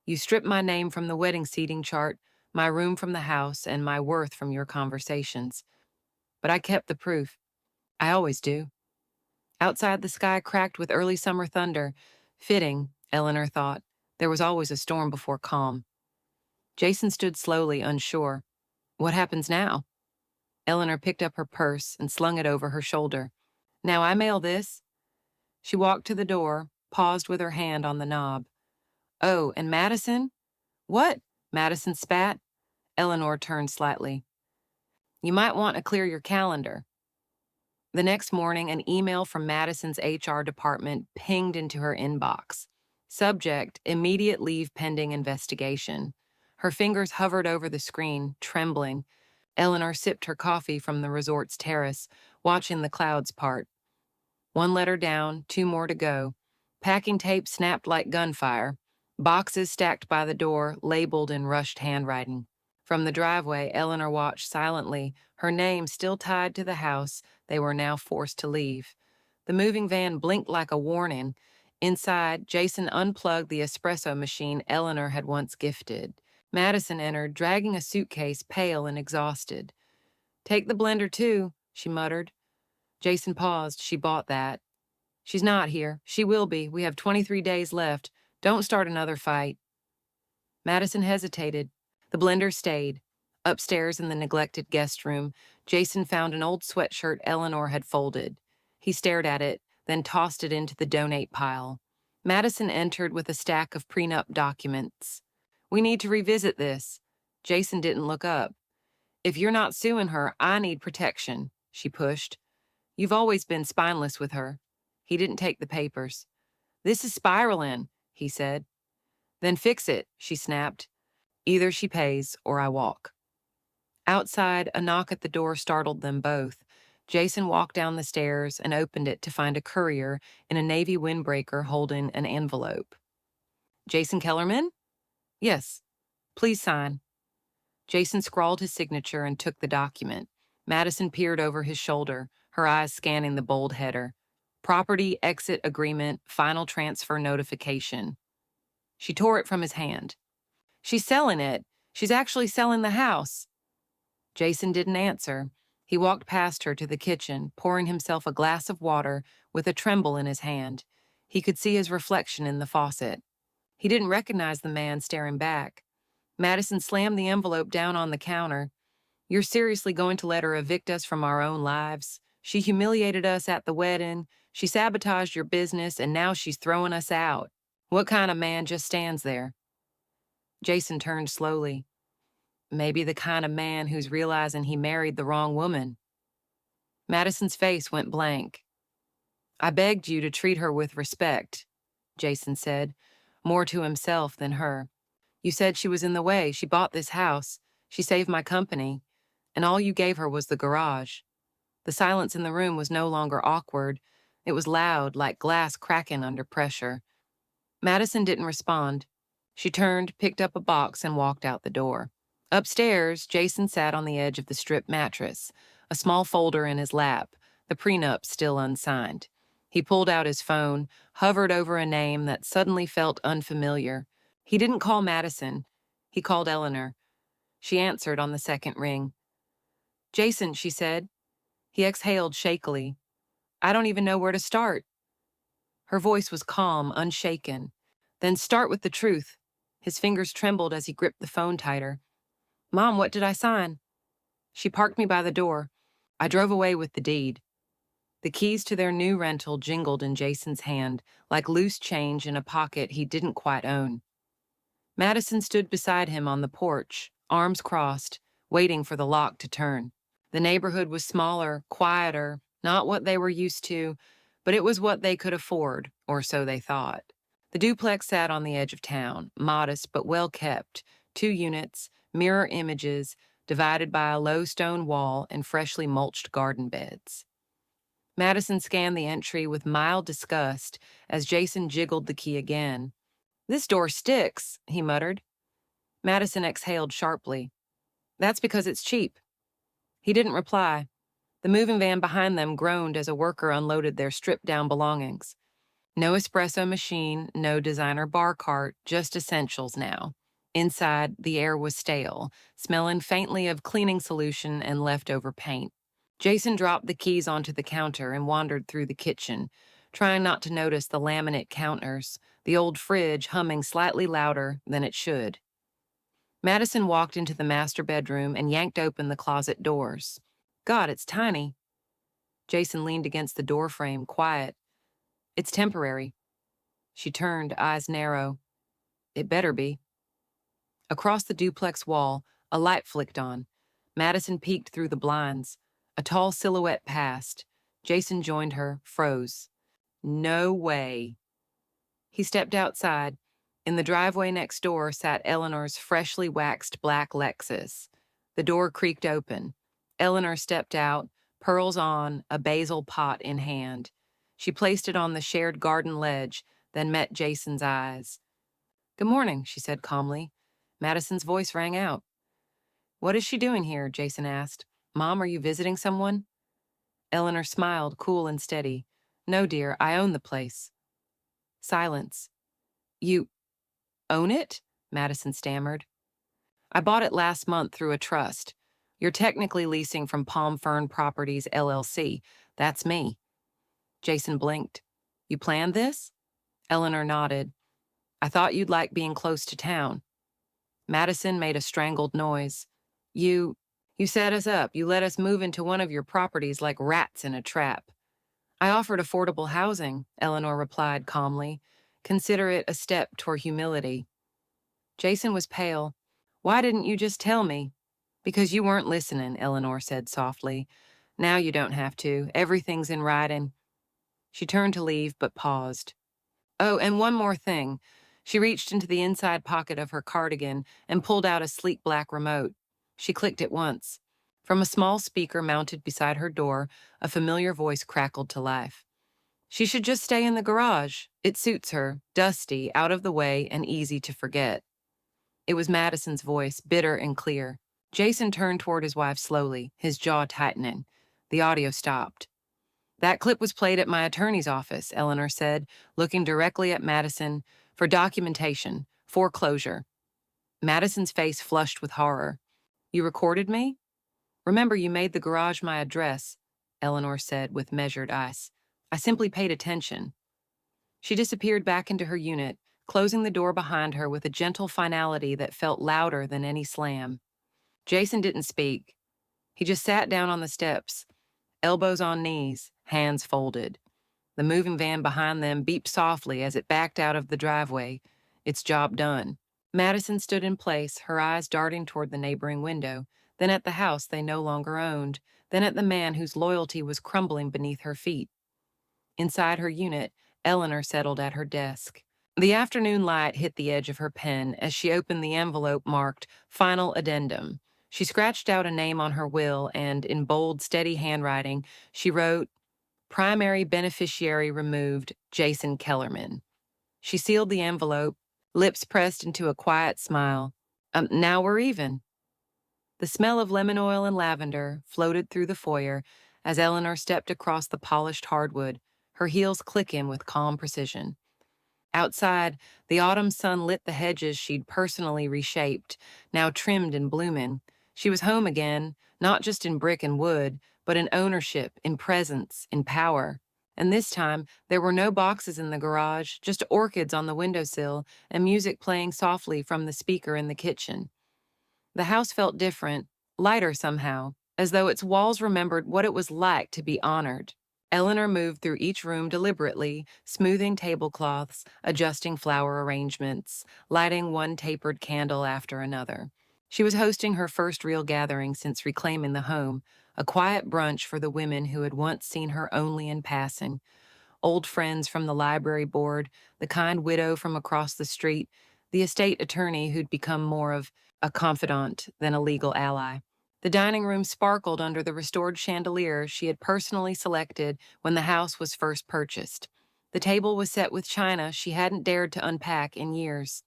You stripped my name from the wedding seating chart, my room from the house, and my worth from your conversations. But I kept the proof. I always do. Outside, the sky cracked with early summer thunder. Fitting, Eleanor thought. There was always a storm before calm. Jason stood slowly, unsure. What happens now? Eleanor picked up her purse and slung it over her shoulder. Now I mail this. She walked to the door, paused with her hand on the knob. Oh, and Madison? What? Madison spat. Eleanor turned slightly. You might want to clear your calendar. The next morning, an email from Madison's HR department pinged into her inbox. Subject, immediate leave pending investigation. Her fingers hovered over the screen, trembling. Eleanor sipped her coffee from the resort's terrace, watching the clouds part. One letter down, two more to go. Packing tape snapped like gunfire. Boxes stacked by the door, labeled in rushed handwriting. From the driveway, Eleanor watched silently, her name still tied to the house they were now forced to leave. The moving van blinked like a warning. Inside, Jason unplugged the espresso machine Eleanor had once gifted. Madison entered, dragging a suitcase, pale and exhausted. Take the blender, too, she muttered. Jason paused. She bought that. She's not here. She will be. We have 23 days left. Don't start another fight. Madison hesitated. The blender stayed. Upstairs in the neglected guest room, Jason found an old sweatshirt Eleanor had folded. He stared at it, then tossed it into the donate pile. Madison entered with a stack of prenup documents. We need to revisit this. Jason didn't look up. If you're not suing her, I need protection, she pushed. You've always been spineless with her. He didn't take the papers. This is spiraling, he said. Then fix it, she snapped. Either she pays or I walk. Outside, a knock at the door startled them both. Jason walked down the stairs and opened it to find a courier in a navy windbreaker holding an envelope. Jason Kellerman? Yes. Please sign. Jason scrawled his signature and took the document. Madison peered over his shoulder, her eyes scanning the bold header. Property exit agreement, final transfer notification. She tore it from his hand. She's selling it. She's actually selling the house. Jason didn't answer. He walked past her to the kitchen, pouring himself a glass of water with a tremble in his hand. He could see his reflection in the faucet. He didn't recognize the man staring back. Madison slammed the envelope down on the counter. You're seriously going to let her evict us from our own lives? She humiliated us at the wedding. She sabotaged your business, and now she's throwing us out. What kind of man just stands there? Jason turned slowly. Maybe the kind of man who's realizing he married the wrong woman. Madison's face went blank. I begged you to treat her with respect, Jason said, more to himself than her. You said she was in the way. She bought this house. She saved my company. And all you gave her was the garage. The silence in the room was no longer awkward. It was loud, like glass cracking under pressure. Madison didn't respond. She turned, picked up a box, and walked out the door. Upstairs, Jason sat on the edge of the stripped mattress, a small folder in his lap, the prenup still unsigned. He pulled out his phone, hovered over a name that suddenly felt unfamiliar. He didn't call Madison. He called Eleanor. She answered on the second ring. Jason, she said. He exhaled shakily. I don't even know where to start. Her voice was calm, unshaken. Then start with the truth. His fingers trembled as he gripped the phone tighter. Mom, what did I sign? She parked me by the door. I drove away with the deed. The keys to their new rental jingled in Jason's hand, like loose change in a pocket he didn't quite own. Madison stood beside him on the porch, arms crossed, waiting for the lock to turn. The neighborhood was smaller, quieter, not what they were used to, but it was what they could afford, or so they thought. The duplex sat on the edge of town, modest but well kept, 2 units, mirror images, divided by a low stone wall and freshly mulched garden beds. Madison scanned the entry with mild disgust as Jason jiggled the key again. "This door sticks," he muttered. Madison exhaled sharply. "That's because it's cheap." He didn't reply. The moving van behind them groaned as a worker unloaded their stripped-down belongings. No espresso machine, no designer bar cart, just essentials now. Inside, the air was stale, smelling faintly of cleaning solution and leftover paint. Jason dropped the keys onto the counter and wandered through the kitchen, trying not to notice the laminate counters, the old fridge humming slightly louder than it should. Madison walked into the master bedroom and yanked open the closet doors. God, it's tiny. Jason leaned against the doorframe, quiet. "It's temporary." She turned, eyes narrow. "It better be." Across the duplex wall, a light flicked on. Madison peeked through the blinds. A tall silhouette passed. Jason joined her, froze. No way. He stepped outside. In the driveway next door sat Eleanor's freshly waxed black Lexus. The door creaked open. Eleanor stepped out, pearls on, a basil pot in hand. She placed it on the shared garden ledge, then met Jason's eyes. "Good morning," she said calmly. Madison's voice rang out. "What is she doing here?" Jason asked. "Mom, are you visiting someone?" Eleanor smiled, cool and steady. "No, dear, I own the place." Silence. "You own it?" Madison stammered. "I bought it last month through a trust. You're technically leasing from Palm Fern Properties, LLC. That's me." Jason blinked. "You planned this?" Eleanor nodded. "I thought you'd like being close to town." Madison made a strangled noise. You set us up. You let us move into one of your properties like rats in a trap." "I offered affordable housing," Eleanor replied calmly. "Consider it a step toward humility." Jason was pale. "Why didn't you just tell me?" "Because you weren't listening," Eleanor said softly. "Now you don't have to. Everything's in writing." She turned to leave, but paused. "Oh, and one more thing." She reached into the inside pocket of her cardigan and pulled out a sleek black remote. She clicked it once. From a small speaker mounted beside her door, a familiar voice crackled to life. "She should just stay in the garage. It suits her, dusty, out of the way, and easy to forget." It was Madison's voice, bitter and clear. Jason turned toward his wife slowly, his jaw tightening. The audio stopped. "That clip was played at my attorney's office," Eleanor said, looking directly at Madison, "for documentation, foreclosure." Madison's face flushed with horror. "You recorded me?" "Remember, you made the garage my address," Eleanor said with measured ice. "I simply paid attention." She disappeared back into her unit, closing the door behind her with a gentle finality that felt louder than any slam. Jason didn't speak. He just sat down on the steps, elbows on knees, hands folded. The moving van behind them beeped softly as it backed out of the driveway, its job done. Madison stood in place, her eyes darting toward the neighboring window, then at the house they no longer owned, then at the man whose loyalty was crumbling beneath her feet. Inside her unit, Eleanor settled at her desk. The afternoon light hit the edge of her pen as she opened the envelope marked Final Addendum. She scratched out a name on her will and, in bold, steady handwriting, she wrote, "Primary beneficiary removed, Jason Kellerman." She sealed the envelope, lips pressed into a quiet smile. Now we're even." The smell of lemon oil and lavender floated through the foyer as Eleanor stepped across the polished hardwood, her heels clicking with calm precision. Outside, the autumn sun lit the hedges she'd personally reshaped, now trimmed and blooming. She was home again, not just in brick and wood, but in ownership, in presence, in power. And this time, there were no boxes in the garage, just orchids on the windowsill and music playing softly from the speaker in the kitchen. The house felt different, lighter somehow, as though its walls remembered what it was like to be honored. Eleanor moved through each room deliberately, smoothing tablecloths, adjusting flower arrangements, lighting one tapered candle after another. She was hosting her first real gathering since reclaiming the home, a quiet brunch for the women who had once seen her only in passing. Old friends from the library board, the kind widow from across the street, the estate attorney who'd become more of a confidant than a legal ally. The dining room sparkled under the restored chandelier she had personally selected when the house was first purchased. The table was set with china she hadn't dared to unpack in years.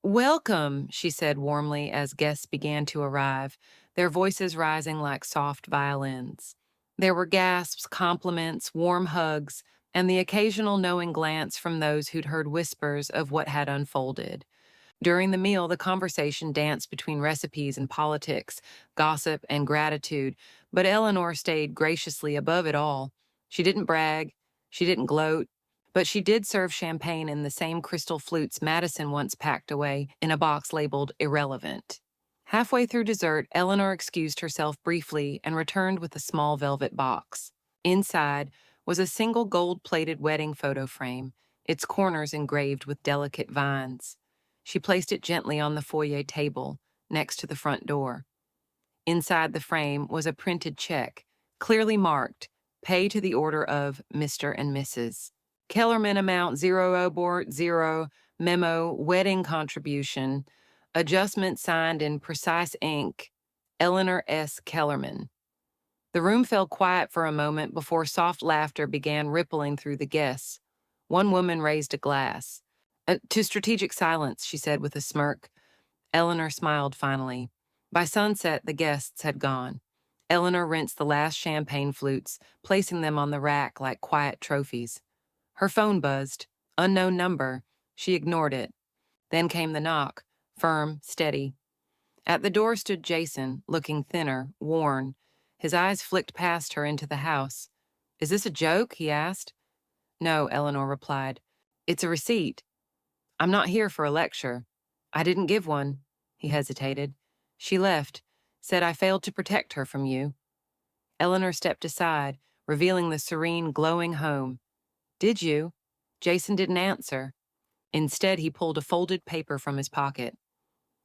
"Welcome," she said warmly as guests began to arrive, their voices rising like soft violins. There were gasps, compliments, warm hugs, and the occasional knowing glance from those who'd heard whispers of what had unfolded. During the meal, the conversation danced between recipes and politics, gossip and gratitude, but Eleanor stayed graciously above it all. She didn't brag, she didn't gloat, but she did serve champagne in the same crystal flutes Madison once packed away in a box labeled irrelevant. Halfway through dessert, Eleanor excused herself briefly and returned with a small velvet box. Inside was a single gold-plated wedding photo frame, its corners engraved with delicate vines. She placed it gently on the foyer table, next to the front door. Inside the frame was a printed check, clearly marked, pay to the order of Mr. and Mrs. Kellerman amount 0 memo wedding contribution, adjustment signed in precise ink, Eleanor S. Kellerman. The room fell quiet for a moment before soft laughter began rippling through the guests. One woman raised a glass. To strategic silence," she said with a smirk. Eleanor smiled finally. By sunset, the guests had gone. Eleanor rinsed the last champagne flutes, placing them on the rack like quiet trophies. Her phone buzzed. Unknown number. She ignored it. Then came the knock, firm, steady. At the door stood Jason, looking thinner, worn. His eyes flicked past her into the house. "Is this a joke?" he asked. "No," Eleanor replied. "It's a receipt. I'm not here for a lecture. I didn't give one." He hesitated. "She left, said I failed to protect her from you." Eleanor stepped aside, revealing the serene, glowing home. "Did you?" Jason didn't answer. Instead, he pulled a folded paper from his pocket.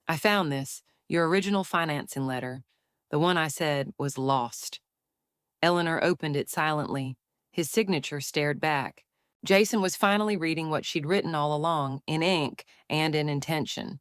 "I found this, your original financing letter. The one I said was lost." Eleanor opened it silently. His signature stared back. Jason was finally reading what she'd written all along, in ink and in intention.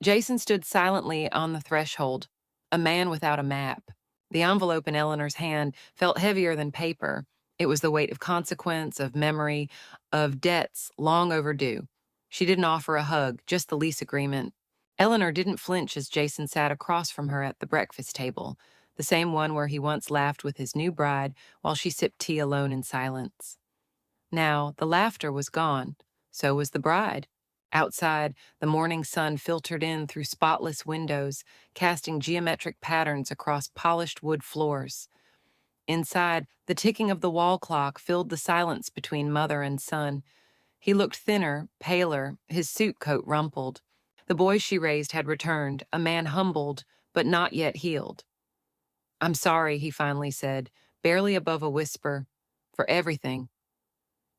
Jason stood silently on the threshold, a man without a map. The envelope in Eleanor's hand felt heavier than paper. It was the weight of consequence, of memory, of debts long overdue. She didn't offer a hug, just the lease agreement. Eleanor didn't flinch as Jason sat across from her at the breakfast table, the same one where he once laughed with his new bride while she sipped tea alone in silence. Now, the laughter was gone. So was the bride. Outside, the morning sun filtered in through spotless windows, casting geometric patterns across polished wood floors. Inside, the ticking of the wall clock filled the silence between mother and son. He looked thinner, paler, his suit coat rumpled. The boy she raised had returned, a man humbled, but not yet healed. "I'm sorry," he finally said, barely above a whisper, "for everything."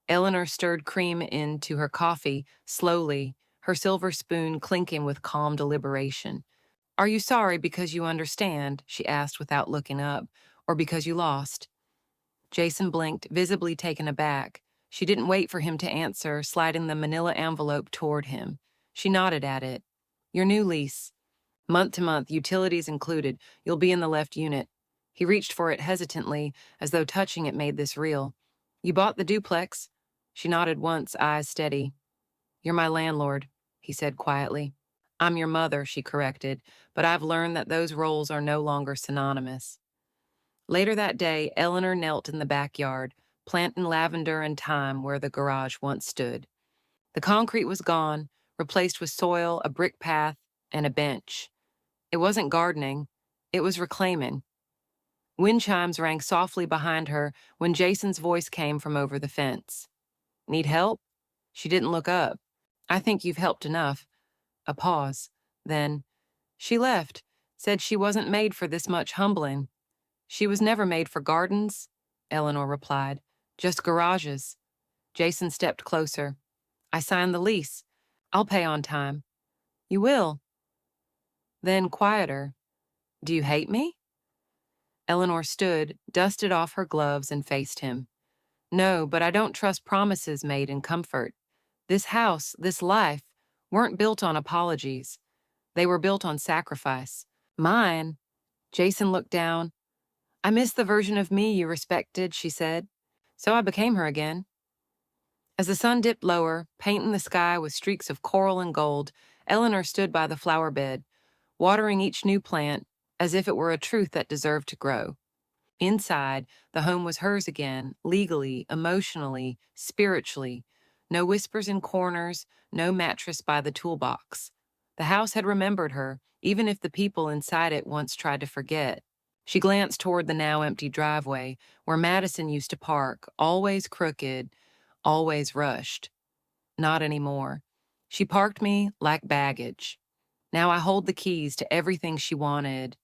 Eleanor stirred cream into her coffee, slowly, her silver spoon clinking with calm deliberation. "Are you sorry because you understand?" she asked without looking up, "or because you lost?" Jason blinked, visibly taken aback. She didn't wait for him to answer, sliding the manila envelope toward him. She nodded at it. "Your new lease. Month to month, utilities included. You'll be in the left unit." He reached for it hesitantly, as though touching it made this real. "You bought the duplex." She nodded once, eyes steady. "You're my landlord," he said quietly. "I'm your mother," she corrected, "but I've learned that those roles are no longer synonymous." Later that day, Eleanor knelt in the backyard, planting lavender and thyme where the garage once stood. The concrete was gone, replaced with soil, a brick path, and a bench. It wasn't gardening, it was reclaiming. Wind chimes rang softly behind her when Jason's voice came from over the fence. "Need help?" She didn't look up. "I think you've helped enough." A pause. Then, "She left. Said she wasn't made for this much humbling. She was never made for gardens, Eleanor replied. Just garages. Jason stepped closer. I signed the lease. I'll pay on time. You will? Then quieter. Do you hate me? Eleanor stood, dusted off her gloves, and faced him. No, but I don't trust promises made in comfort. This house, this life, weren't built on apologies. They were built on sacrifice. Mine, Jason looked down. I miss the version of me you respected, she said. So I became her again. As the sun dipped lower, painting the sky with streaks of coral and gold, Eleanor stood by the flower bed, watering each new plant as if it were a truth that deserved to grow. Inside, the home was hers again, legally, emotionally, spiritually. No whispers in corners, no mattress by the toolbox. The house had remembered her, even if the people inside it once tried to forget. She glanced toward the now empty driveway, where Madison used to park, always crooked, always rushed. Not anymore. She parked me like baggage. Now I hold the keys to everything she wanted,